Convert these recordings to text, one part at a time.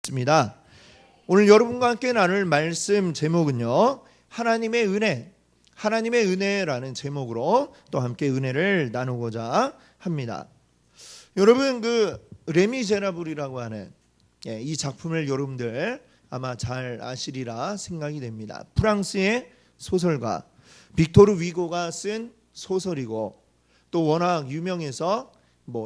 있습니다. 오늘 여러분과 함께 나눌 말씀 제목은요, 하나님의 은혜라는 제목으로 또 함께 은혜를 나누고자 합니다. 여러분, 레미제라블이라고 하는 이 작품을 여러분들 아마 잘 아시리라 생각이 됩니다. 프랑스의 소설가 빅토르 위고가 쓴 소설이고, 또 워낙 유명해서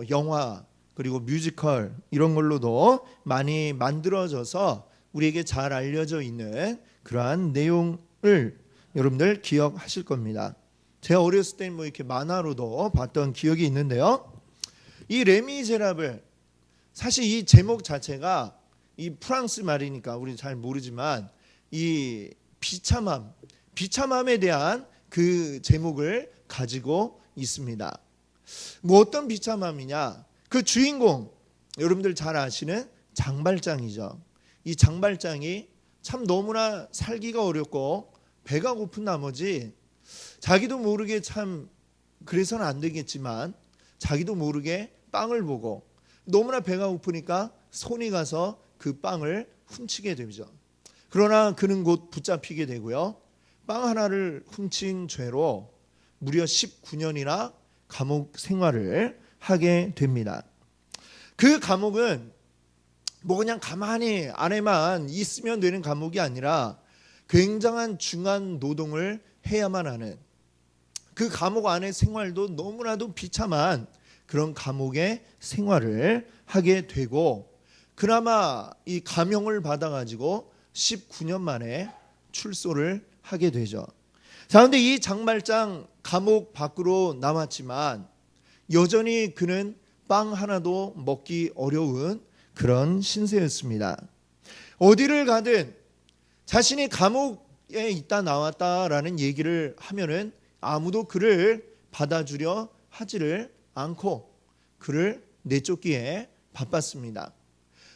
영화 그리고 뮤지컬 이런 걸로도 많이 만들어져서 우리에게 잘 알려져 있는 그러한 내용을 여러분들 기억하실 겁니다. 제가 어렸을 때 이렇게 만화로도 봤던 기억이 있는데요. 이 레미제라블, 사실 이 제목 자체가 이 프랑스 말이니까 우리 잘 모르지만 이 비참함에 대한 그 제목을 가지고 있습니다. 어떤 비참함이냐? 그 주인공, 여러분들 잘 아시는 장발장이죠. 이 장발장이 참 너무나 살기가 어렵고 배가 고픈 나머지 자기도 모르게 참 그래서는 안 되겠지만 자기도 모르게 빵을 보고 너무나 배가 고프니까 손이 가서 그 빵을 훔치게 되죠. 그러나 그는 곧 붙잡히게 되고요. 빵 하나를 훔친 죄로 무려 19년이나 감옥 생활을 하게 됩니다. 그 감옥은 그냥 가만히 안에만 있으면 되는 감옥이 아니라 굉장한 중한 노동을 해야만 하는, 그 감옥 안의 생활도 너무나도 비참한 그런 감옥의 생활을 하게 되고, 그나마 이 감형을 받아가지고 19년 만에 출소를 하게 되죠. 자, 그런데 이 장발장 감옥 밖으로 나왔지만 여전히 그는 빵 하나도 먹기 어려운 그런 신세였습니다. 어디를 가든 자신이 감옥에 있다 나왔다라는 얘기를 하면은 아무도 그를 받아주려 하지를 않고 그를 내쫓기에 바빴습니다.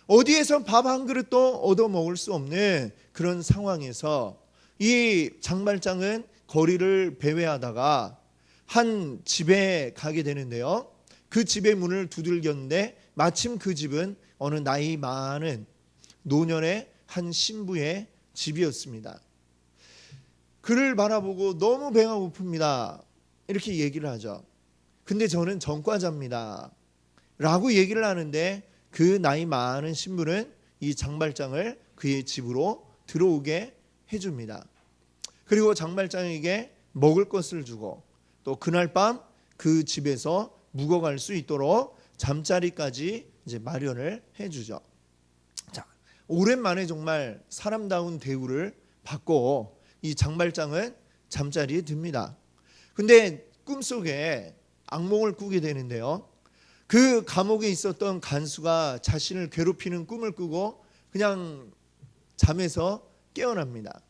어디에서 밥 한 그릇도 얻어 먹을 수 없는 그런 상황에서 이 장발장은 거리를 배회하다가 한 집에 가게 되는데요. 그 집의 문을 두들겼는데 마침 그 집은 어느 나이 많은 노년의 한 신부의 집이었습니다. 그를 바라보고 너무 배가 고픕니다, 이렇게 얘기를 하죠. 근데 저는 전과자입니다 라고 얘기를 하는데, 그 나이 많은 신부는 이 장발장을 그의 집으로 들어오게 해줍니다. 그리고 장발장에게 먹을 것을 주고 또 그날 밤 그 집에서 묵어갈 수 있도록 잠자리까지 이제 마련을 해주죠. 자, 오랜만에 정말 사람다운 대우를 받고 이 장발장은 잠자리에 듭니다. 근데 꿈속에 악몽을 꾸게 되는데요. 그 감옥에 있었던 간수가 자신을 괴롭히는 꿈을 꾸고 그냥 잠에서 깨어납니다.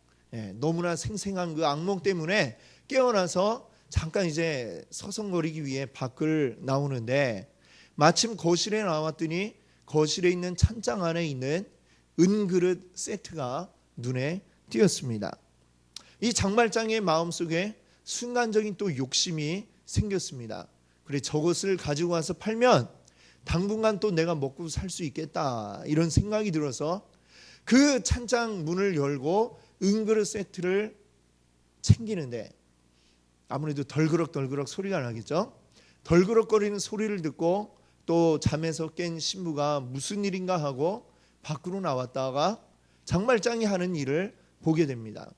너무나 생생한 그 악몽 때문에 깨어나서 잠깐 이제 서성거리기 위해 밖을 나오는데, 마침 거실에 나왔더니 거실에 있는 찬장 안에 있는 은그릇 세트가 눈에 띄었습니다. 이 장발장의 마음속에 순간적인 또 욕심이 생겼습니다. 그래, 저것을 가지고 와서 팔면 당분간 또 내가 먹고 살 수 있겠다, 이런 생각이 들어서 그 찬장 문을 열고 은그릇 세트를 챙기는데 아무래도 덜그럭 소리가 나겠죠. 덜그럭거리는 소리를 듣고 또 잠에서 깬 신부가 무슨 일인가 하고 밖으로 나왔다가 장발장이 하는 일을 보게 됩니다.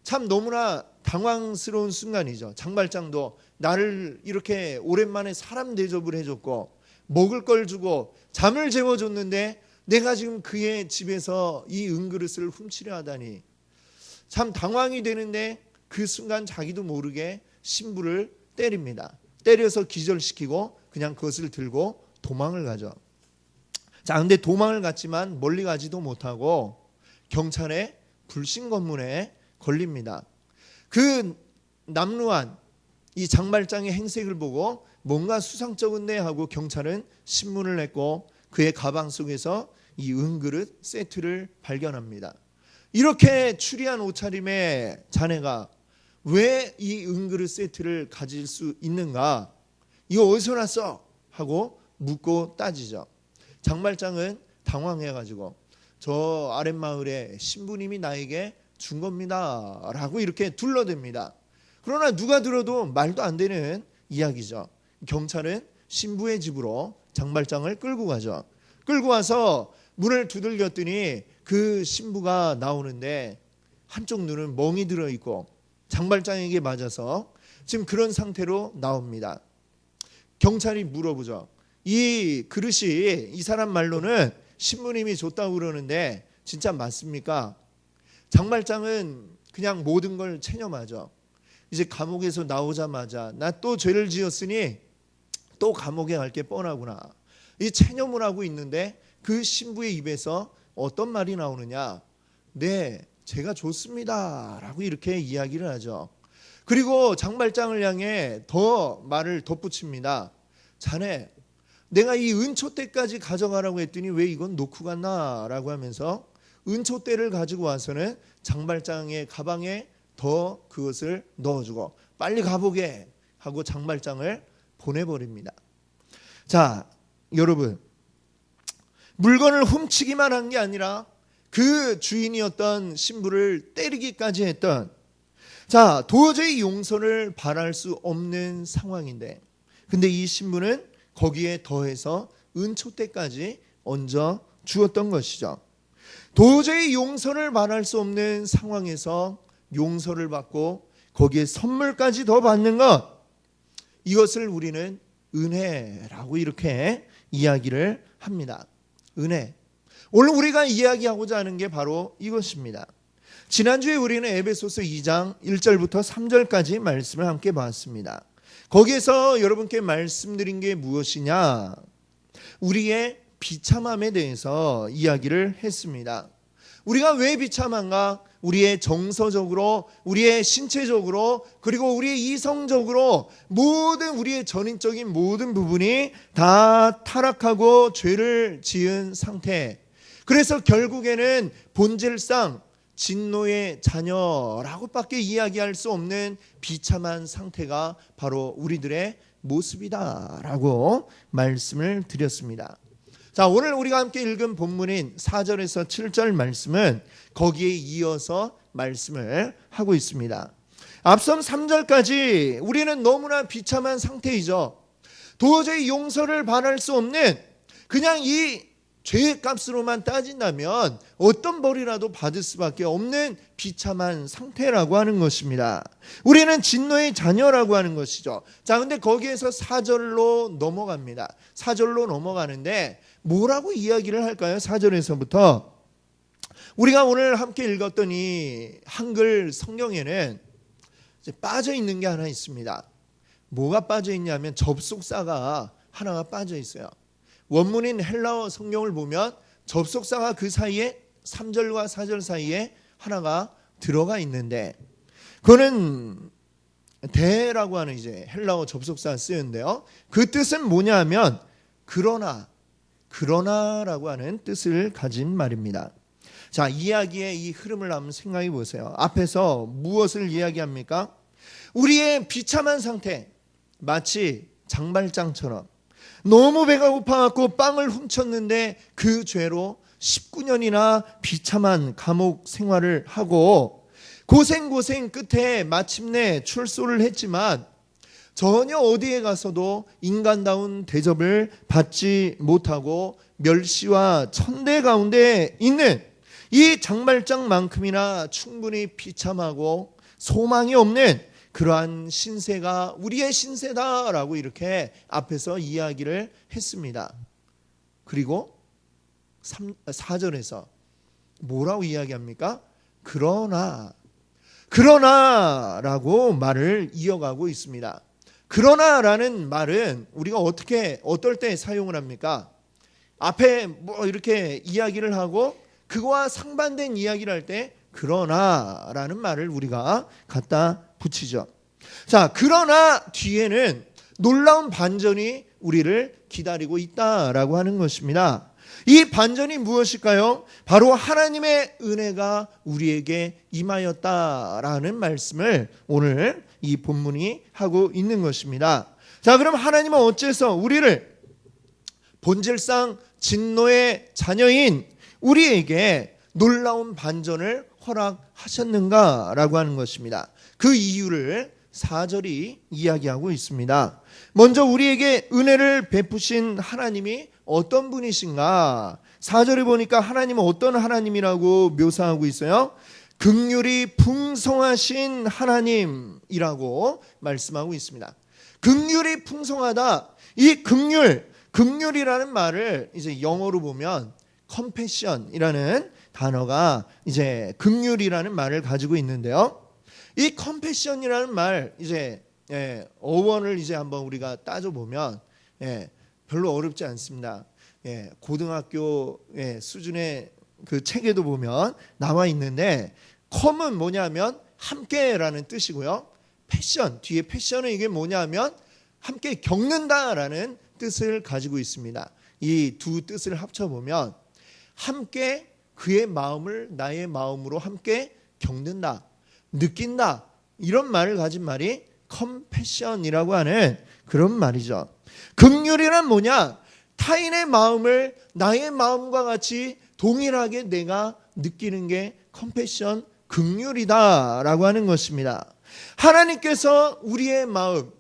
참 너무나 당황스러운 순간이죠. 장발장도 나를 이렇게 오랜만에 사람 대접을 해줬고 먹을 걸 주고 잠을 재워줬는데 내가 지금 그의 집에서 이 은그릇을 훔치려 하다니 참 당황이 되는데, 그 순간 자기도 모르게 신부를 때립니다. 때려서 기절시키고 그냥 그것을 들고 도망을 가죠. 자, 근데 도망을 갔지만 멀리 가지도 못하고 경찰의 불신 검문에 걸립니다. 그 남루한 이 장발장의 행색을 보고 뭔가 수상쩍은데 하고 경찰은 신문을 냈고 그의 가방 속에서 이 은그릇 세트를 발견합니다. 이렇게 추리한 옷차림의 자네가 왜 이 은그릇 세트를 가질 수 있는가? 이거 어디서 났어? 하고 묻고 따지죠. 장발장은 당황해가지고 저 아랫마을에 신부님이 나에게 준 겁니다 라고 이렇게 둘러댑니다. 그러나 누가 들어도 말도 안 되는 이야기죠. 경찰은 신부의 집으로 장발장을 끌고 가죠. 끌고 와서 문을 두들겼더니 그 신부가 나오는데 한쪽 눈은 멍이 들어있고 장발장에게 맞아서 지금 그런 상태로 나옵니다. 경찰이 물어보죠. 이 그릇이 이 사람 말로는 신부님이 줬다고 그러는데 진짜 맞습니까? 장발장은 그냥 모든 걸 체념하죠. 이제 감옥에서 나오자마자 나 또 죄를 지었으니 또 감옥에 갈 게 뻔하구나. 이 체념을 하고 있는데 그 신부의 입에서 어떤 말이 나오느냐? 네, 제가 줬습니다 라고 이렇게 이야기를 하죠. 그리고 장발장을 향해 더 말을 덧붙입니다. 자네, 내가 이 은초대까지 가져가라고 했더니 왜 이건 놓고 갔나? 라고 하면서 은초대를 가지고 와서는 장발장의 가방에 더 그것을 넣어주고 빨리 가보게 하고 장발장을 보내버립니다. 자, 여러분, 물건을 훔치기만 한 게 아니라 그 주인이었던 신부를 때리기까지 했던, 자, 도저히 용서를 바랄 수 없는 상황인데, 근데 이 신부는 거기에 더해서 은초대까지 얹어 주었던 것이죠. 도저히 용서를 바랄 수 없는 상황에서 용서를 받고 거기에 선물까지 더 받는 것, 이것을 우리는 은혜라고 이렇게 이야기를 합니다. 은혜. 오늘 우리가 이야기하고자 하는 게 바로 이것입니다. 지난주에 우리는 에베소서 2장 1절부터 3절까지 말씀을 함께 봤습니다. 거기에서 여러분께 말씀드린 게 무엇이냐? 우리의 비참함에 대해서 이야기를 했습니다. 우리가 왜 비참한가? 우리의 정서적으로, 우리의 신체적으로, 그리고 우리의 이성적으로 모든 우리의 전인적인 모든 부분이 다 타락하고 죄를 지은 상태. 그래서 결국에는 본질상 진노의 자녀라고밖에 이야기할 수 없는 비참한 상태가 바로 우리들의 모습이다라고 말씀을 드렸습니다. 자, 오늘 우리가 함께 읽은 본문인 4절에서 7절 말씀은 거기에 이어서 말씀을 하고 있습니다. 앞선 3절까지 우리는 너무나 비참한 상태이죠. 도저히 용서를 바랄 수 없는, 그냥 이 죄의 값으로만 따진다면 어떤 벌이라도 받을 수밖에 없는 비참한 상태라고 하는 것입니다. 우리는 진노의 자녀라고 하는 것이죠. 자, 근데 거기에서 4절로 넘어갑니다. 4절로 넘어가는데 뭐라고 이야기를 할까요? 4절에서부터 우리가 오늘 함께 읽었던 이 한글 성경에는 이제 빠져 있는 게 하나 있습니다. 뭐가 빠져 있냐면 접속사가 하나가 빠져 있어요. 원문인 헬라어 성경을 보면 접속사가 그 사이에 3절과 4절 사이에 하나가 들어가 있는데, 그거는 대라고 하는 이제 헬라어 접속사 쓰였는데요. 그 뜻은 뭐냐 하면 그러나라고 하는 뜻을 가진 말입니다. 자, 이야기의 이 흐름을 한번 생각해 보세요. 앞에서 무엇을 이야기합니까? 우리의 비참한 상태, 마치 장발장처럼 너무 배가 고파갖고 빵을 훔쳤는데 그 죄로 19년이나 비참한 감옥 생활을 하고 고생 끝에 마침내 출소를 했지만 전혀 어디에 가서도 인간다운 대접을 받지 못하고 멸시와 천대 가운데 있는 이 장발장만큼이나 충분히 비참하고 소망이 없는 그러한 신세가 우리의 신세다라고 이렇게 앞에서 이야기를 했습니다. 그리고 4절에서 뭐라고 이야기합니까? 그러나라고 말을 이어가고 있습니다. 그러나라는 말은 우리가 어떨 때 사용을 합니까? 앞에 뭐 이렇게 이야기를 하고 그거와 상반된 이야기를 할 때 그러나라는 말을 우리가 갖다 붙이죠. 자, 그러나 뒤에는 놀라운 반전이 우리를 기다리고 있다라고 하는 것입니다. 이 반전이 무엇일까요? 바로 하나님의 은혜가 우리에게 임하였다라는 말씀을 오늘 이 본문이 하고 있는 것입니다. 자, 그럼 하나님은 어째서 우리를 본질상 진노의 자녀인 우리에게 놀라운 반전을 허락하셨는가라고 하는 것입니다. 그 이유를 4절이 이야기하고 있습니다. 먼저 우리에게 은혜를 베푸신 하나님이 어떤 분이신가? 4절에 보니까 하나님은 어떤 하나님이라고 묘사하고 있어요? 긍휼이 풍성하신 하나님이라고 말씀하고 있습니다. 긍휼이 풍성하다. 이 긍휼이라는 말을 이제 영어로 보면 compassion이라는 단어가 이제 긍휼이라는 말을 가지고 있는데요. 이 compassion이라는 말 이제 어원을 이제 한번 우리가 따져 보면 별로 어렵지 않습니다. 고등학교 수준의 그 책에도 보면 나와 있는데 com은 뭐냐면 함께라는 뜻이고요. 패션 뒤에 패션은 이게 뭐냐면 함께 겪는다라는 뜻을 가지고 있습니다. 이 두 뜻을 합쳐보면 함께 그의 마음을 나의 마음으로 함께 겪는다, 느낀다 이런 말을 가진 말이 컴패션이라고 하는 그런 말이죠. 긍휼이란 뭐냐? 타인의 마음을 나의 마음과 같이 동일하게 내가 느끼는 게 컴패션, 긍휼이다라고 하는 것입니다. 하나님께서 우리의 마음,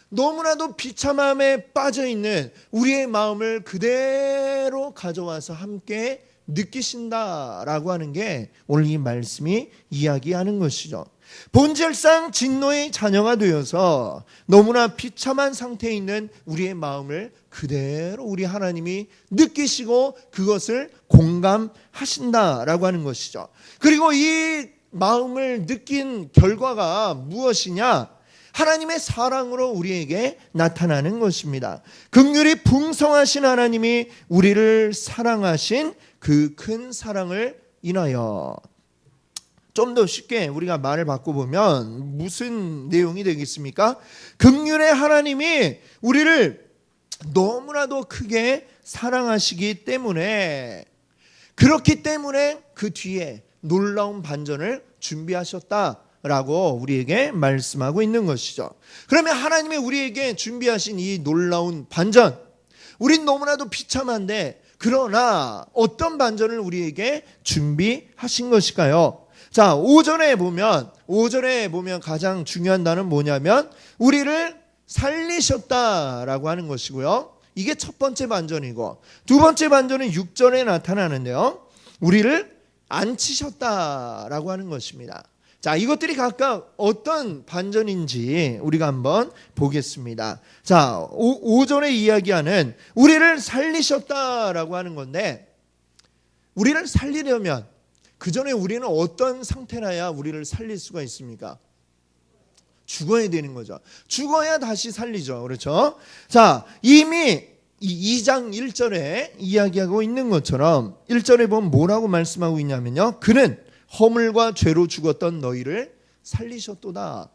너무나도 비참함에 빠져있는 우리의 마음을 그대로 가져와서 함께 느끼신다라고 하는 게 오늘 이 말씀이 이야기하는 것이죠. 본질상 진노의 자녀가 되어서 너무나 비참한 상태에 있는 우리의 마음을 그대로 우리 하나님이 느끼시고 그것을 공감하신다라고 하는 것이죠. 그리고 이 마음을 느낀 결과가 무엇이냐? 하나님의 사랑으로 우리에게 나타나는 것입니다. 긍휼이 풍성하신 하나님이 우리를 사랑하신 그 큰 사랑을 인하여. 좀 더 쉽게 우리가 말을 바꿔보면 무슨 내용이 되겠습니까? 긍휼의 하나님이 우리를 너무나도 크게 사랑하시기 때문에, 그렇기 때문에 그 뒤에 놀라운 반전을 준비하셨다라고 우리에게 말씀하고 있는 것이죠. 그러면 하나님이 우리에게 준비하신 이 놀라운 반전, 우린 너무나도 비참한데 그러나 어떤 반전을 우리에게 준비하신 것일까요? 자, 5절에 보면 가장 중요한 단어는 뭐냐면 우리를 살리셨다라고 하는 것이고요. 이게 첫 번째 반전이고, 두 번째 반전은 6절에 나타나는데요. 우리를 앉히셨다라고 하는 것입니다. 자, 이것들이 각각 어떤 반전인지 우리가 한번 보겠습니다. 자, 5절에 이야기하는 우리를 살리셨다라고 하는 건데, 우리를 살리려면 그 전에 우리는 어떤 상태라야 우리를 살릴 수가 있습니까? 죽어야 되는 거죠. 죽어야 다시 살리죠. 그렇죠? 자, 이미 2장 1절에 이야기하고 있는 것처럼 1절에 보면 뭐라고 말씀하고 있냐면요. 그는 허물과 죄로 죽었던 너희를 살리셨도다.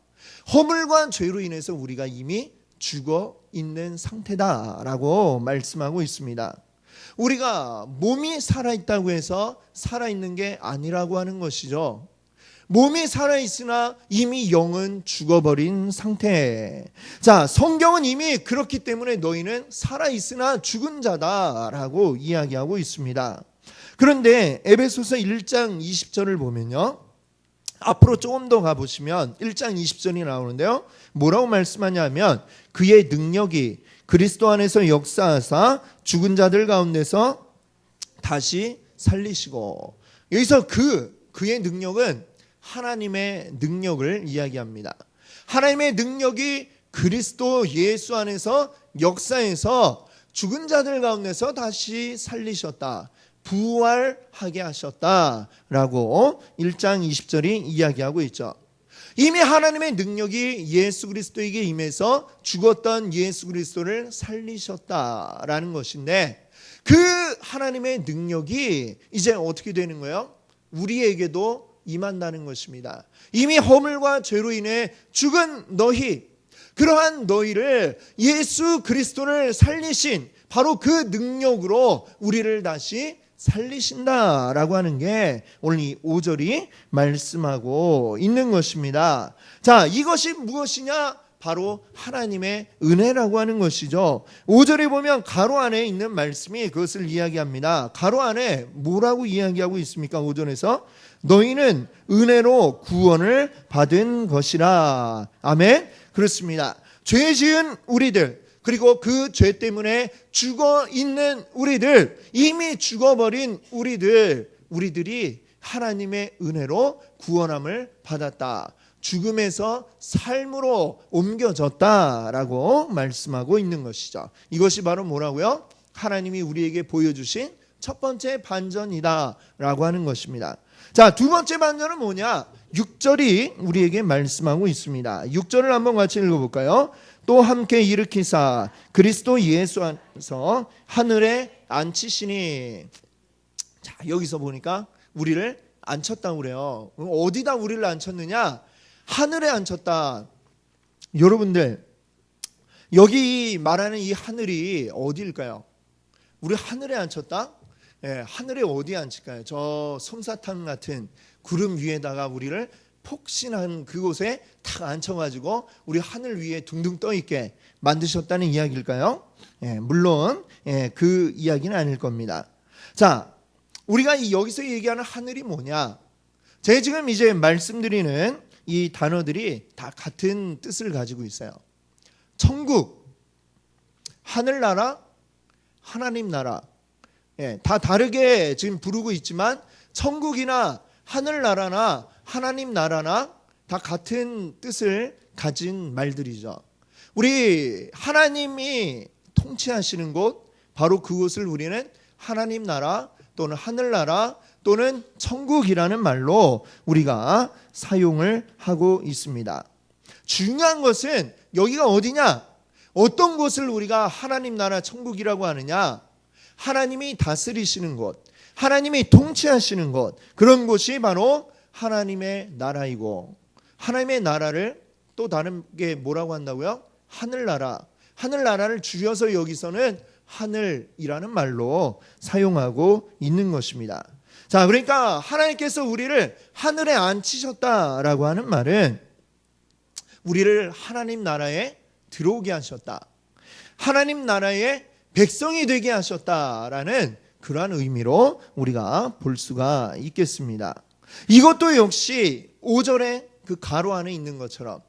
허물과 죄로 인해서 우리가 이미 죽어 있는 상태다라고 말씀하고 있습니다. 우리가 몸이 살아있다고 해서 살아있는 게 아니라고 하는 것이죠. 몸이 살아있으나 이미 영은 죽어버린 상태. 자, 성경은 이미 그렇기 때문에 너희는 살아있으나 죽은 자다라고 이야기하고 있습니다. 그런데 에베소서 1장 20절을 보면요, 앞으로 조금 더 가보시면 1장 20절이 나오는데요, 뭐라고 말씀하냐면 그의 능력이 그리스도 안에서 역사하사 죽은 자들 가운데서 다시 살리시고. 여기서 그의 능력은 하나님의 능력을 이야기합니다. 하나님의 능력이 그리스도 예수 안에서 역사해서 죽은 자들 가운데서 다시 살리셨다, 부활하게 하셨다라고 1장 20절이 이야기하고 있죠. 이미 하나님의 능력이 예수 그리스도에게 임해서 죽었던 예수 그리스도를 살리셨다라는 것인데, 그 하나님의 능력이 이제 어떻게 되는 거예요? 우리에게도 임한다는 것입니다. 이미 허물과 죄로 인해 죽은 너희, 그러한 너희를 예수 그리스도를 살리신 바로 그 능력으로 우리를 다시 살리신다라고 하는 게 오늘 이 5절이 말씀하고 있는 것입니다. 자, 이것이 무엇이냐? 바로 하나님의 은혜라고 하는 것이죠. 5절에 보면 가로 안에 있는 말씀이 그것을 이야기합니다. 가로 안에 뭐라고 이야기하고 있습니까? 5절에서 너희는 은혜로 구원을 받은 것이라. 아멘. 그렇습니다. 죄 지은 우리들, 그리고 그 죄 때문에 죽어 있는 우리들, 이미 죽어버린 우리들이 하나님의 은혜로 구원함을 받았다. 죽음에서 삶으로 옮겨졌다라고 말씀하고 있는 것이죠. 이것이 바로 뭐라고요? 하나님이 우리에게 보여주신 첫 번째 반전이다라고 하는 것입니다. 자, 두 번째 반전은 뭐냐? 6절이 우리에게 말씀하고 있습니다. 6절을 한번 같이 읽어볼까요? 또 함께 일으키사 그리스도 예수 안에서 하늘에 앉히시니. 자, 여기서 보니까 우리를 앉혔다고 그래요. 어디다 우리를 앉혔느냐? 하늘에 앉혔다. 여러분들, 여기 말하는 이 하늘이 어디일까요? 우리 하늘에 앉혔다? 예, 하늘에 어디에 앉힐까요? 저 솜사탕 같은 구름 위에다가 우리를 폭신한 그곳에 탁 앉혀가지고 우리 하늘 위에 둥둥 떠있게 만드셨다는 이야기일까요? 예, 물론 그 이야기는 아닐 겁니다. 자, 우리가 여기서 얘기하는 하늘이 뭐냐? 제가 지금 이제 말씀드리는 이 단어들이 다 같은 뜻을 가지고 있어요. 천국, 하늘나라, 하나님 나라. 다 다르게 지금 부르고 있지만 천국이나 하늘나라나 하나님 나라나 다 같은 뜻을 가진 말들이죠. 우리 하나님이 통치하시는 곳, 바로 그곳을 우리는 하나님 나라 또는 하늘나라 또는 천국이라는 말로 우리가 사용을 하고 있습니다. 중요한 것은 여기가 어디냐? 어떤 곳을 우리가 하나님 나라 천국이라고 하느냐? 하나님이 다스리시는 곳, 하나님이 통치하시는 곳, 그런 곳이 바로 하나님의 나라이고, 하나님의 나라를 또 다른 게 뭐라고 한다고요? 하늘나라. 하늘나라를 줄여서 여기서는 하늘이라는 말로 사용하고 있는 것입니다. 자, 그러니까 하나님께서 우리를 하늘에 앉히셨다라고 하는 말은 우리를 하나님 나라에 들어오게 하셨다. 하나님 나라의 백성이 되게 하셨다라는 그러한 의미로 우리가 볼 수가 있겠습니다. 이것도 역시 5절에 그 가로 안에 있는 것처럼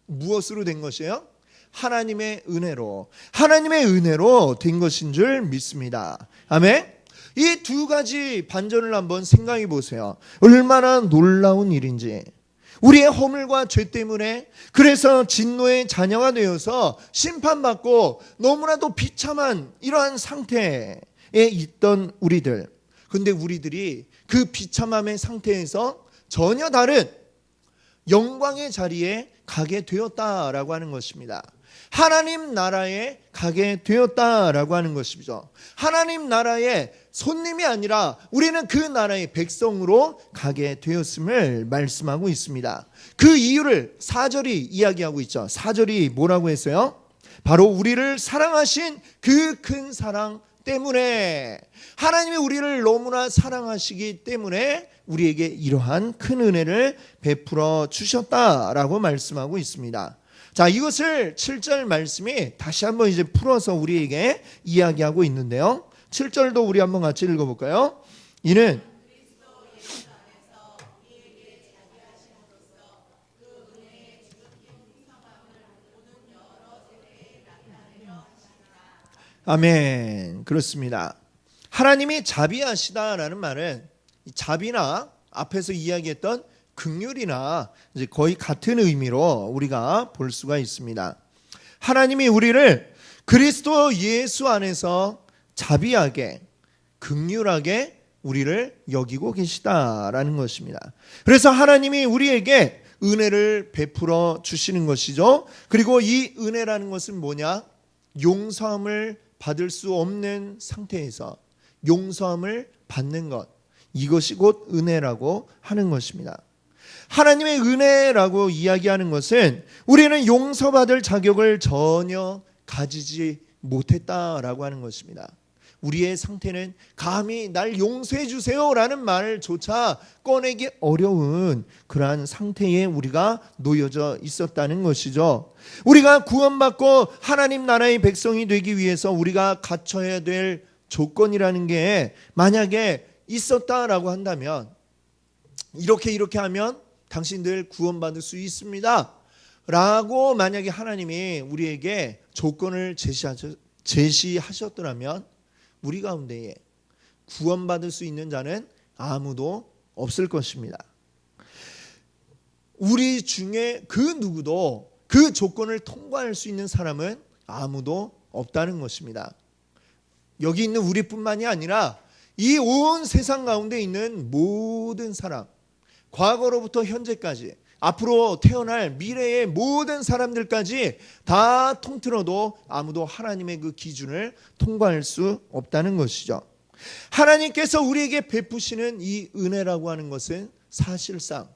무엇으로 된 것이에요? 하나님의 은혜로 된 것인 줄 믿습니다. 아멘. 이 두 가지 반전을 한번 생각해 보세요. 얼마나 놀라운 일인지. 우리의 허물과 죄 때문에 그래서 진노의 자녀가 되어서 심판받고 너무나도 비참한 이러한 상태에 있던 우리들. 근데 우리들이 그 비참함의 상태에서 전혀 다른 영광의 자리에 가게 되었다라고 하는 것입니다. 하나님 나라에 가게 되었다라고 하는 것이죠. 하나님 나라의 손님이 아니라 우리는 그 나라의 백성으로 가게 되었음을 말씀하고 있습니다. 그 이유를 4절이 이야기하고 있죠. 4절이 뭐라고 했어요? 바로 우리를 사랑하신 그 큰 사랑 때문에, 하나님이 우리를 너무나 사랑하시기 때문에 우리에게 이러한 큰 은혜를 베풀어 주셨다라고 말씀하고 있습니다. 자, 이것을 7절 말씀이 다시 한번 이제 풀어서 우리에게 이야기하고 있는데요. 7절도 우리 한번 같이 읽어볼까요? 이는 아멘. 그렇습니다. 하나님이 자비하시다라는 말은 자비나 앞에서 이야기했던 긍휼이나 이제 거의 같은 의미로 우리가 볼 수가 있습니다. 하나님이 우리를 그리스도 예수 안에서 자비하게, 긍휼하게 우리를 여기고 계시다라는 것입니다. 그래서 하나님이 우리에게 은혜를 베풀어 주시는 것이죠. 그리고 이 은혜라는 것은 뭐냐? 용서함을 받을 수 없는 상태에서 용서함을 받는 것, 이것이 곧 은혜라고 하는 것입니다. 하나님의 은혜라고 이야기하는 것은 우리는 용서받을 자격을 전혀 가지지 못했다라고 하는 것입니다. 우리의 상태는 감히 날 용서해 주세요라는 말조차 꺼내기 어려운 그러한 상태에 우리가 놓여져 있었다는 것이죠. 우리가 구원받고 하나님 나라의 백성이 되기 위해서 우리가 갖춰야 될 조건이라는 게 만약에 있었다라고 한다면, 이렇게 하면 당신들 구원받을 수 있습니다 라고 만약에 하나님이 우리에게 조건을 제시하셨더라면 우리 가운데에 구원받을 수 있는 자는 아무도 없을 것입니다. 우리 중에 그 누구도 그 조건을 통과할 수 있는 사람은 아무도 없다는 것입니다. 여기 있는 우리뿐만이 아니라 이 온 세상 가운데 있는 모든 사람, 과거로부터 현재까지 앞으로 태어날 미래의 모든 사람들까지 다 통틀어도 아무도 하나님의 그 기준을 통과할 수 없다는 것이죠. 하나님께서 우리에게 베푸시는 이 은혜라고 하는 것은 사실상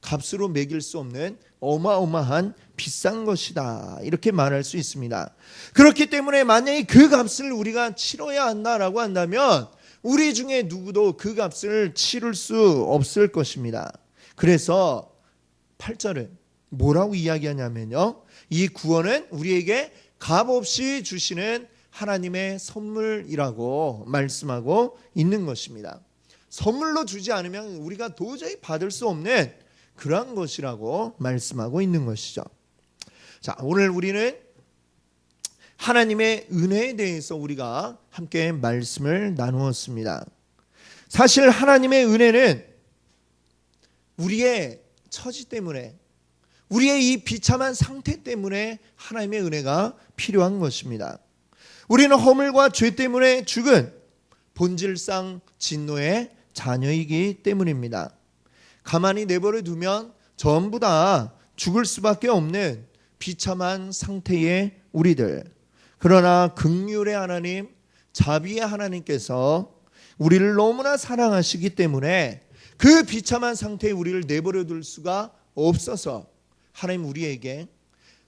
값으로 매길 수 없는 어마어마한 비싼 것이다, 이렇게 말할 수 있습니다. 그렇기 때문에 만약에 그 값을 우리가 치러야 한다라고 한다면 우리 중에 누구도 그 값을 치를 수 없을 것입니다. 그래서 8절은 뭐라고 이야기하냐면요, 이 구원은 우리에게 값없이 주시는 하나님의 선물이라고 말씀하고 있는 것입니다. 선물로 주지 않으면 우리가 도저히 받을 수 없는 그러한 것이라고 말씀하고 있는 것이죠. 자, 오늘 우리는 하나님의 은혜에 대해서 우리가 함께 말씀을 나누었습니다. 사실 하나님의 은혜는 우리의 처지 때문에, 우리의 이 비참한 상태 때문에 하나님의 은혜가 필요한 것입니다. 우리는 허물과 죄 때문에 죽은 본질상 진노의 자녀이기 때문입니다. 가만히 내버려 두면 전부 다 죽을 수밖에 없는 비참한 상태의 우리들. 그러나 긍휼의 하나님, 자비의 하나님께서 우리를 너무나 사랑하시기 때문에 그 비참한 상태에 우리를 내버려 둘 수가 없어서 하나님 우리에게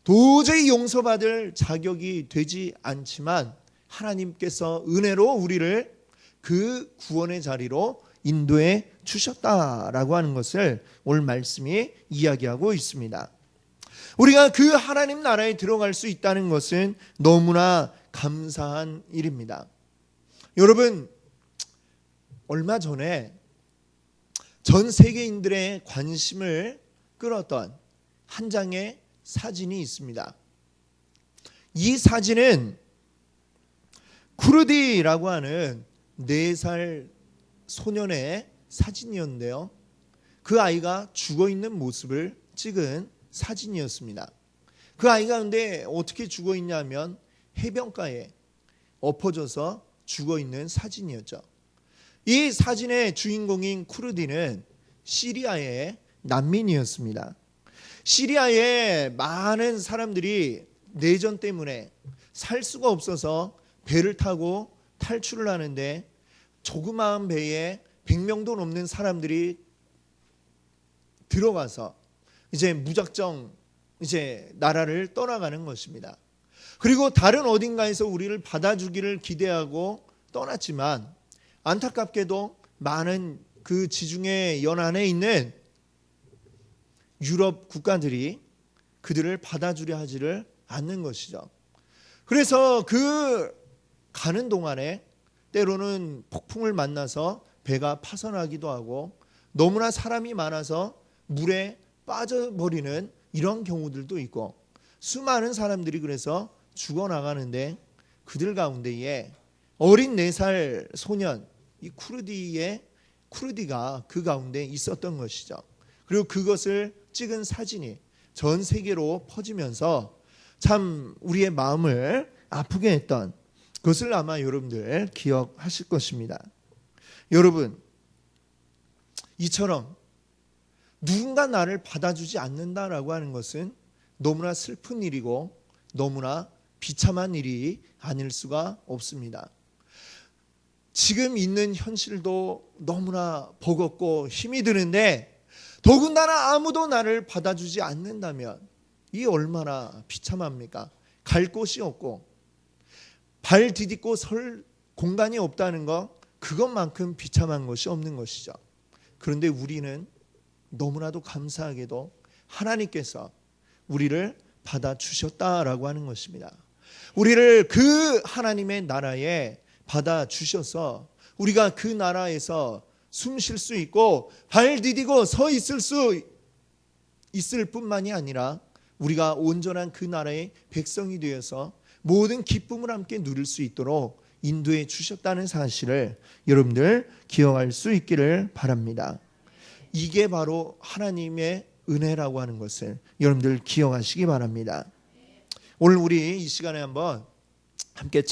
도저히 용서받을 자격이 되지 않지만 하나님께서 은혜로 우리를 그 구원의 자리로 인도해 주셨다라고 하는 것을 오늘 말씀이 이야기하고 있습니다. 우리가 그 하나님 나라에 들어갈 수 있다는 것은 너무나 감사한 일입니다. 여러분, 얼마 전에 전 세계인들의 관심을 끌었던 한 장의 사진이 있습니다. 이 사진은 쿠르디라고 하는 4살 소년의 사진이었는데요, 그 아이가 죽어있는 모습을 찍은 사진이었습니다. 그 아이가 근데 어떻게 죽어있냐면 해변가에 엎어져서 죽어있는 사진이었죠. 이 사진의 주인공인 쿠르디는 시리아의 난민이었습니다. 시리아에 많은 사람들이 내전 때문에 살 수가 없어서 배를 타고 탈출을 하는데 조그마한 배에 100명도 넘는 사람들이 들어가서 이제 무작정 이제 나라를 떠나가는 것입니다. 그리고 다른 어딘가에서 우리를 받아주기를 기대하고 떠났지만 안타깝게도 많은 그 지중해 연안에 있는 유럽 국가들이 그들을 받아주려 하지를 않는 것이죠. 그래서 그 가는 동안에 때로는 폭풍을 만나서 배가 파손하기도 하고 너무나 사람이 많아서 물에 빠져버리는 이런 경우들도 있고 수많은 사람들이 그래서 죽어나가는데 그들 가운데에 어린 4살 소년 이 쿠르디가 그 가운데 있었던 것이죠. 그리고 그것을 찍은 사진이 전 세계로 퍼지면서 참 우리의 마음을 아프게 했던 그것을 아마 여러분들 기억하실 것입니다. 여러분, 이처럼 누군가 나를 받아주지 않는다라고 하는 것은 너무나 슬픈 일이고 너무나 비참한 일이 아닐 수가 없습니다. 지금 있는 현실도 너무나 버겁고 힘이 드는데 더군다나 아무도 나를 받아주지 않는다면 이 얼마나 비참합니까? 갈 곳이 없고 발 디딛고 설 공간이 없다는 것, 그것만큼 비참한 것이 없는 것이죠. 그런데 우리는 너무나도 감사하게도 하나님께서 우리를 받아주셨다라고 하는 것입니다. 우리를 그 하나님의 나라에 받아주셔서 우리가 그 나라에서 숨 쉴 수 있고 발 디디고 서 있을 수 있을 뿐만이 아니라 우리가 온전한 그 나라의 백성이 되어서 모든 기쁨을 함께 누릴 수 있도록 인도해 주셨다는 사실을 여러분들 기억할 수 있기를 바랍니다. 이게 바로 하나님의 은혜라고 하는 것을 여러분들 기억하시기 바랍니다. 오늘 우리 이 시간에 한번 함께